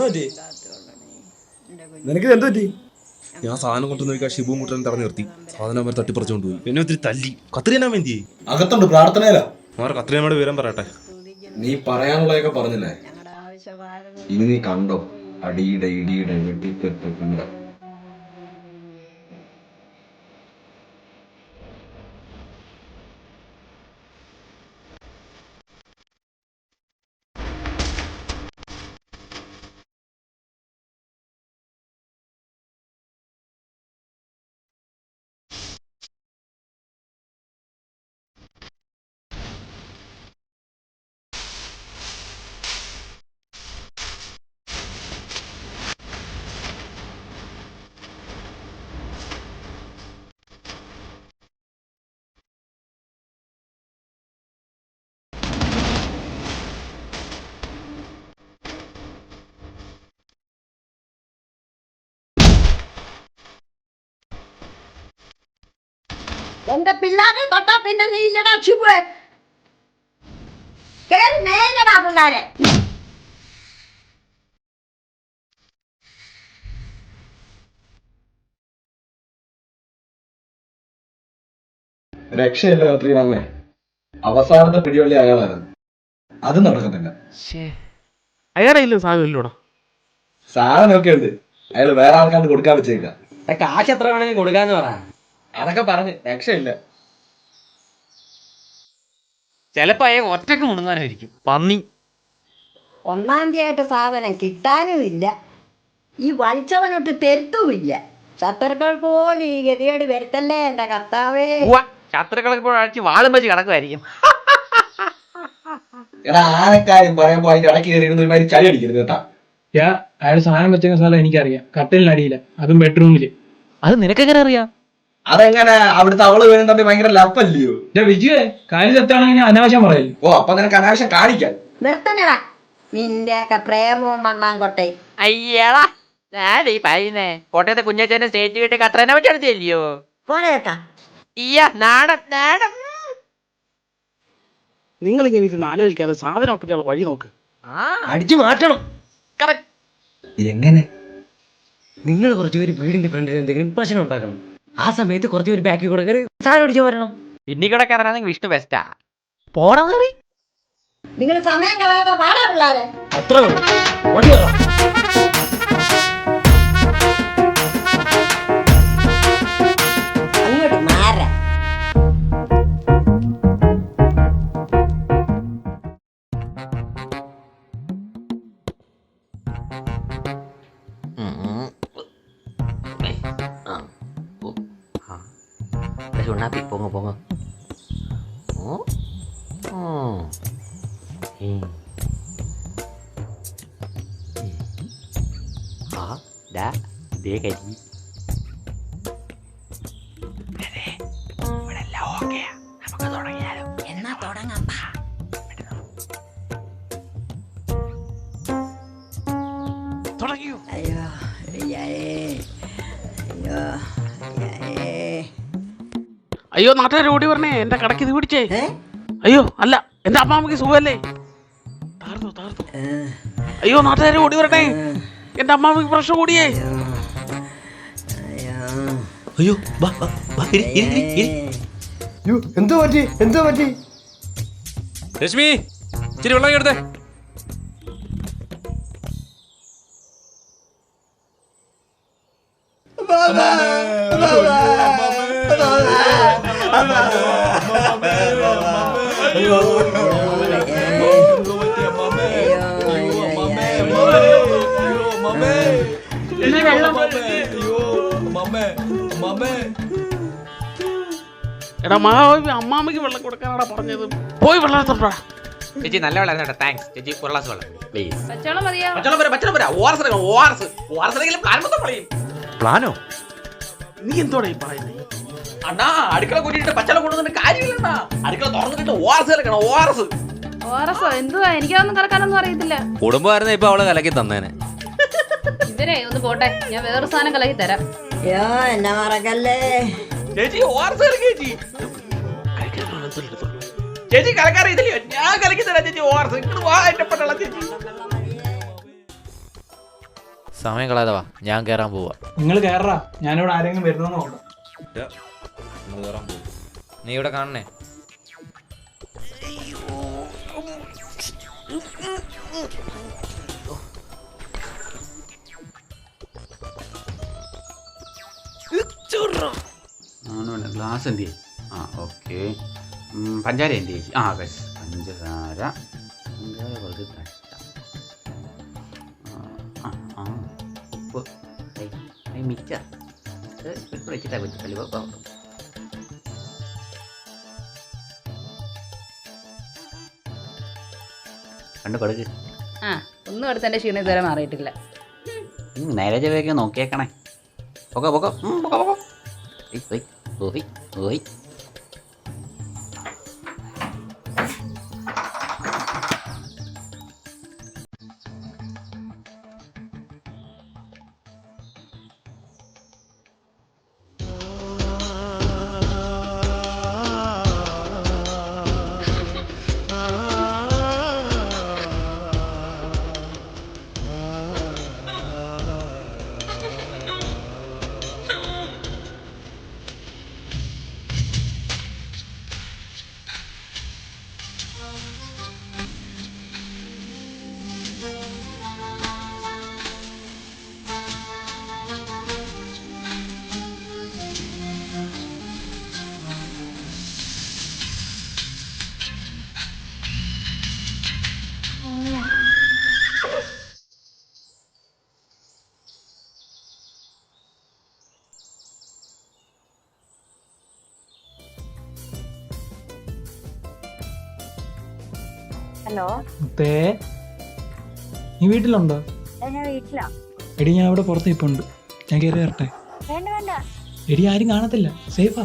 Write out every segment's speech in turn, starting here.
പറ്റി? നിനക്ക് എന്ത് പറ്റി? ഞാൻ സാധനം കൊണ്ടുവന്ന ഷിബും കൂട്ടൻ തടഞ്ഞു നിർത്തി. സാധനം അവർ തട്ടിപ്പറിച്ചുകൊണ്ട് പോയി. എന്നെ ഒത്തിരി തല്ലി. കത്രിയാൻ വേണ്ടി അകത്തുണ്ട്, പ്രാർത്ഥനയില. അവരെ കത്രിയമ്മയുടെ വിവരം പറയട്ടെ. നീ പറയാനുള്ളതൊക്കെ പറഞ്ഞില്ലേ? ഇനി നീ കണ്ടോ അടിയുടെ ഇടിയുടെ വെട്ടിപ്പെട്ടുണ്ട്. എന്റെ പിള്ളേരെ തൊട്ടാ പിന്നെ നീ ഇല്ലടാ ഷിബുവേ. കേറി നേരടാ പിള്ളേരെ. രക്ഷയില്ല കത്രീനാമേ. അവസാനത്തെ പിടിവള്ളി അയാളായിരുന്നു. അത് നടക്കത്തില്ല. അയാളെ ഇല്ല സാധനം ഇല്ലോടാ. സാധനമൊക്കെ ഉണ്ട്, അയാൾ വേറെ ആൾക്കാണ്ട് കൊടുക്കാൻ വെച്ചേക്ക. കാശ് എത്ര വേണമെങ്കിൽ കൊടുക്കാന്ന് പറ. അതൊക്കെ പറഞ്ഞ് രക്ഷയില്ല. ചിലപ്പോ അയാൾ ഒറ്റക്ക് മുടങ്ങാനായിരിക്കും. പന്നി ഒന്നാം തീയതി സാധനം കിട്ടാനും ഇല്ല, ഈ വലിച്ചവനൊട്ട് തരുത്തുമില്ല. ശത്രുക്കൾ പോലും ഈ ഗതിയോട് വരുത്തല്ലേ എന്റെ കർത്താവേ. ശത്രുക്കളൊക്കെ ഇപ്പോൾ അടിച്ച് വാളും വെച്ച് കിടക്കുമായിരിക്കും. എടാ ആനക്കാര്യം പറയുമ്പോ അതിന്റെ ഇടയ്ക്ക് കയറി ഇരുന്ന് ഒരുമാതിരി ചളി അടിക്കരുത് കേട്ടാ. അയാൾ സാധനം വെച്ച സ്ഥലം എനിക്കറിയാം. കട്ടിലിനടിയില്ല, അതും ബെഡ്റൂമില്. അത് നിനക്കെങ്ങനെ അറിയാം? അതെങ്ങനെ അവിടുത്തെ അവള് വേണം തമ്മിൽ ഭയങ്കര ലപ്പല്ലയോ? വിജയേ, കാര്യം തെറ്റാണെങ്കിൽ ഞാൻ അനാവശ്യം പറയല്ലേ. ഓ അപ്പൊ നിനക്ക് അനാവശ്യം കാണിക്കാൻ. നിർത്തണടാ നിന്റെയൊക്കെ പ്രേമവും മണ്ണാങ്കോട്ടെ. അയ്യടാ ഞാനീ പറയുന്നേ കോട്ടയത്തെ കുഞ്ഞച്ചേനെ സ്റ്റേറ്റ് വീട്ടിൽ കത്രനെ വെച്ചെടുത്തില്ലയോ? പോരേട്ടാ നാടൻ നാടൻ. നിങ്ങൾ ഇങ്ങനെ ഇരുന്ന് ആലോചിക്കാതെ സാധനം ഒപ്പിക്കാനുള്ള വഴി നോക്ക്. അടിച്ചു മാറ്റണം. എങ്ങനെ? നിങ്ങൾ കുറച്ചുപേര് വീടിന്റെ ഫ്രണ്ടിൽ എന്തെങ്കിലും പ്രശ്നം ഉണ്ടാക്കണം. ആ സമയത്ത് കുറച്ചുപേര് ബാക്കിൽ കൂടെ കയറി സാധനം അടിച്ചു വരണം. പിന്നെ കൂടെ കയറാണെങ്കിൽ വിഷ്ണു ബെസ്റ്റാ. പോടാ കയറി. നിങ്ങൾ സമയം കളയാതെ പാടാ പിള്ളേരെ. അത്ര വണ്ടി കയറാം. അങ്ങോട്ട് മാറാ. Napi pongo. Oh. Dah, dia gaji. Udah lah oke ya. Apa kata orang ya? Enak orang apa? തുടങ്ങിയോ? അയ്യോ അയ്യോ നാട്ടുകാർ ഓടി പറഞ്ഞേ എന്റെ കടക്ക് ഇത് പിടിച്ചേ. അയ്യോ അല്ല, എന്റെ അമ്മാമ്മക്ക് സുഖമല്ലേ? താർന്നു. അയ്യോ നാട്ടുകാരെ ഓടി വരട്ടെ, എന്റെ അമ്മാമ്മക്ക് പ്രശ്നം കൂടിയേ. അയ്യോ എന്തോ പറ്റി? രശ്മി ഇച്ചിരി വെള്ളം എടുത്തേ. എടാ അമ്മാമ്മക്ക് വെള്ളം കൊടുക്കാനാടാ പറഞ്ഞത്. പോയി വെള്ളം എടുത്തോടാ. ചേച്ചി നല്ല വെള്ളം താങ്ക്സ് ചേച്ചി. ഒരു ഗ്ലാസ് വെള്ളം പ്ലീസ്. പ്ലാനോ? നീ എന്തോടാ ഈ പറയുന്നത്? അണ്ണാ അടുക്കള കൂട്ടിട്ട് പച്ചവെള്ളം കൊണ്ടുവന്നിട്ട് കാര്യമില്ല. അടുക്കള തുറന്നിട്ട് ഓർസ് കലക്കണം. ഓറസോ എന്തുവാ? എനിക്കതൊന്നും കലക്കാനൊന്നും അറിയത്തില്ല. കുടുംബമായിരുന്ന ഇപ്പൊ അവളെ കലക്കി തന്നേനെ. ഇതിനെ ഒന്ന് പോട്ടെ, ഞാൻ വേറൊരു സാധനം കലക്കി തരാം. അയ്യോ എന്നെ മറക്കല്ലേ ചേച്ചി. ഓർസ് ചേച്ചി. ചേച്ചി കലക്കാറിയില്ലയോ? ഞാൻ കലക്കി തരാം ചേച്ചി. ഓർസ് വാ. ചേച്ചി സമയം കളയാതെ വാ, ഞാൻ കയറാൻ പോവാ. നിങ്ങൾ കയറാ, ഞാനിവിടെ ആരെങ്കിലും വരുന്നോന്ന് നോക്കാം. നമ്മൾ കയറാൻ പോകും. നീ ഇവിടെ കാണണേ. ഗ്ലാസ് എന്ത് ചെയ്യും? ആ ഓക്കെ. പഞ്ചാര എന്ത് ചേച്ചി? ആ ബസ് പഞ്ചസാര കുറച്ച് കഷ്ടം. ഉപ്പ് മിക്ക ഇപ്പോൾ വെച്ചിട്ടാ പറ്റില്ല. കണ്ടു കൊടുക്ക്. ആ ഒന്നും അടുത്ത് എൻ്റെ ക്ഷീണം ഇതുവരെ മാറിയിട്ടില്ല. നേരെ ചെവിയൊക്കെ നോക്കിയേക്കണേ. പൊക്കോ പൊക്കോ പൊക്കോ പൊക്കോ. ഓയ് ഓയ്. ഹലോ, നീ വീട്ടിലുണ്ടോ? ഞാൻ വീട്ടിലാ. എടി ഞാൻ ഇവിടെ പുറത്ത് ഇപ്പൊ ഉണ്ട്, ഞാൻ കയറി വരട്ടെ? വേണ്ട വേണ്ട, എടി ആരും കാണത്തില്ല, സേഫാ.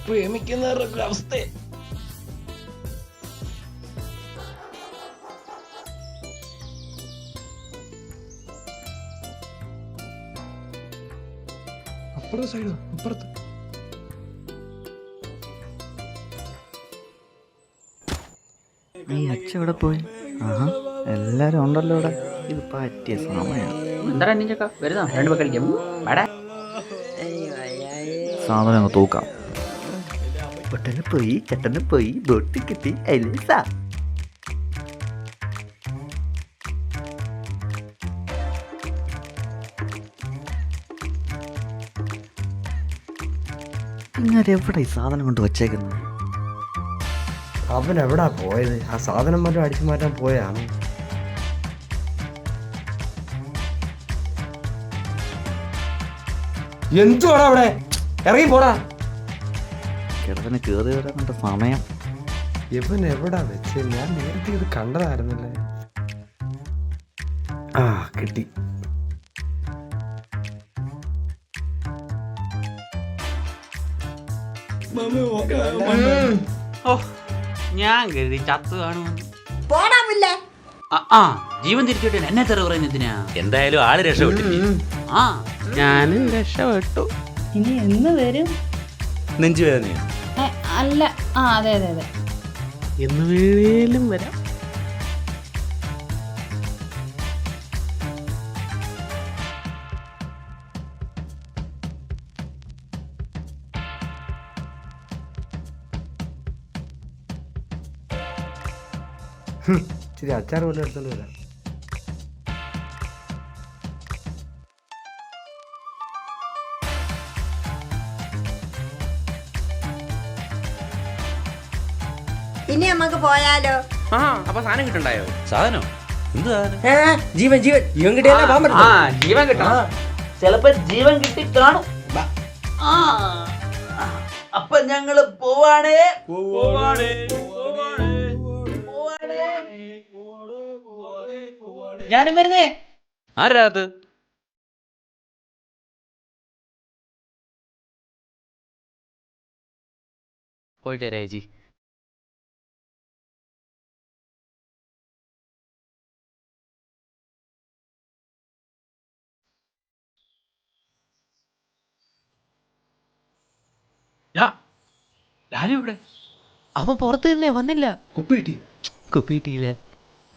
പ്രേമിക്കുന്നവരുടെ അവസ്ഥ. അപ്പുറത്തെ സൈഡോ? അപ്പുറത്ത്. ഈ അച്ഛ ഇവിടെ പോയി? ആഹാ, എല്ലാരും ഉണ്ടല്ലോ ഇവിടെ. ഇത് പറ്റിയ സമയം. എന്താ ചക്ക വരുന്നോ? രണ്ട് പക്കളിക്കാം. സാധനം അങ്ങ് തൂക്കാം. പൊട്ടന് പോയി, ചട്ടന് പോയി, ബോട്ട് കിട്ടി, അയലേസ. ഇങ്ങനെ എവിടെ ഈ സാധനം കൊണ്ട് വച്ചേക്കുന്നത്? അവൻ എവിടാ പോയത്? ആ സാധനം മറ്റും അടിച്ചു മാറ്റാൻ പോയാണ്. എന്തുവാടാ അവിടെ? ഇറങ്ങി പോടാ. കിടവിന് കേറി വരാൻ കണ്ട സമയം. ഇവൻ എവിടാ വെച്ച്? ഞാൻ നേരത്തെ ഇത് കണ്ടതായിരുന്നല്ലേ. ആ കിട്ടി. ഓ, ഞാൻ കരുതി ചത്തു കാണുമെന്ന്. പോടാമില്ലേ? ആ ജീവൻ തിരിച്ചിട്ട് എന്നെ തെറി പറയുന്നതിനാ? എന്തായാലും ആള് രക്ഷപ്പെട്ടില്ലേ? ആ ഞാനും രക്ഷപ്പെട്ടു. ഇനി എന്ന് വരും? നെഞ്ചുവേദനയാ? അല്ല, ആ അതെ അതെ അതെ. എന്ന് വേണേലും വരാം. ഇച്ചിരി അച്ചാർ പോലെ എടുത്തോണ്ട് വരാം. ഇനി നമുക്ക് പോയാലോ? ആ അപ്പൊ സാധനം കിട്ടണ്ടായോ? സാധനം? എന്ത് സാധനം? ജീവൻ ജീവൻ ജീവൻ കിട്ടിയാലേ പോകാൻ പറ്റും. ആ ജീവൻ കിട്ടണം. ചിലപ്പോ ജീവൻ കിട്ടി കാണും. ആ അപ്പൊ ഞങ്ങള് പോവാണേ. ഞാനും വരുന്നേ. ആരാ അത്? പോയിട്ട് വരാം ചേച്ചി. ലാലു ഇവിടെ അവൻ പുറത്ത് തന്നെ വന്നില്ല. കുപ്പി കിട്ടി. കുപ്പി കിട്ടിയില്ല.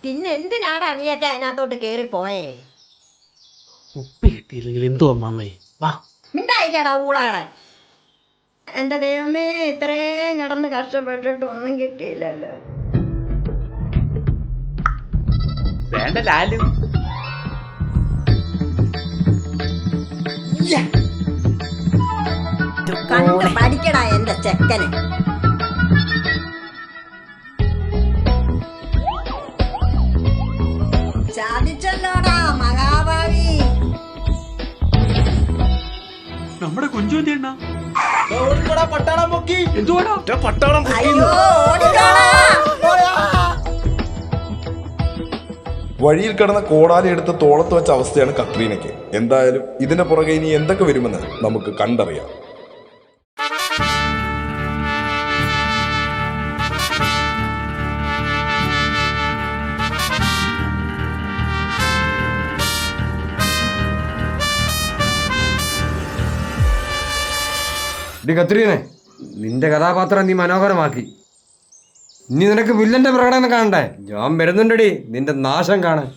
പിന്നെ എന്തിനാണ് അറിയാത്ത അതിനകത്തോട്ട് കേറി പോയേ? ഉപ്പ് കിട്ടിയില്ലെങ്കിൽ എന്തോ അമ്മാമ്മേ. വാ. മിണ്ടായിക്കടാ ഊളാടെ. എന്റെ ദൈവമേ, ഇത്രയും കിടന്ന് കഷ്ടപ്പെട്ടിട്ട് ഒന്നും കിട്ടിയില്ലല്ലോ. വേണ്ട ലാലു. കണ്ട് പഠിക്കടാ എന്റെ ചെക്കനെ. ചാദിച്ചല്ലോടാ മഹാഭാവി. നമ്മുടെ കുഞ്ചു എന്തിയണ്ണ പട്ടാളം പൊക്കി. എന്തുവാടാ പട്ടാളം അയ്യോ ഓടിക്കോടാ. വഴിയിൽ കിടന്ന കോടാലി എടുത്ത് തോളത്ത് വെച്ച അവസ്ഥയാണ് കത്രീനയ്ക്ക്. എന്തായാലും ഇതിന്റെ പുറകെ ഇനി എന്തൊക്കെ വരുമെന്ന് നമുക്ക് കണ്ടറിയാം. ഇടി കത്രീനെ, നിന്റെ കഥാപാത്രം നീ മനോഹരമാക്കി. ഇനി നിനക്ക് വില്ലന്റെ പ്രകടനം കാണണ്ടേ? ഞാൻ വരുന്നുണ്ടടി നിന്റെ നാശം കാണാൻ.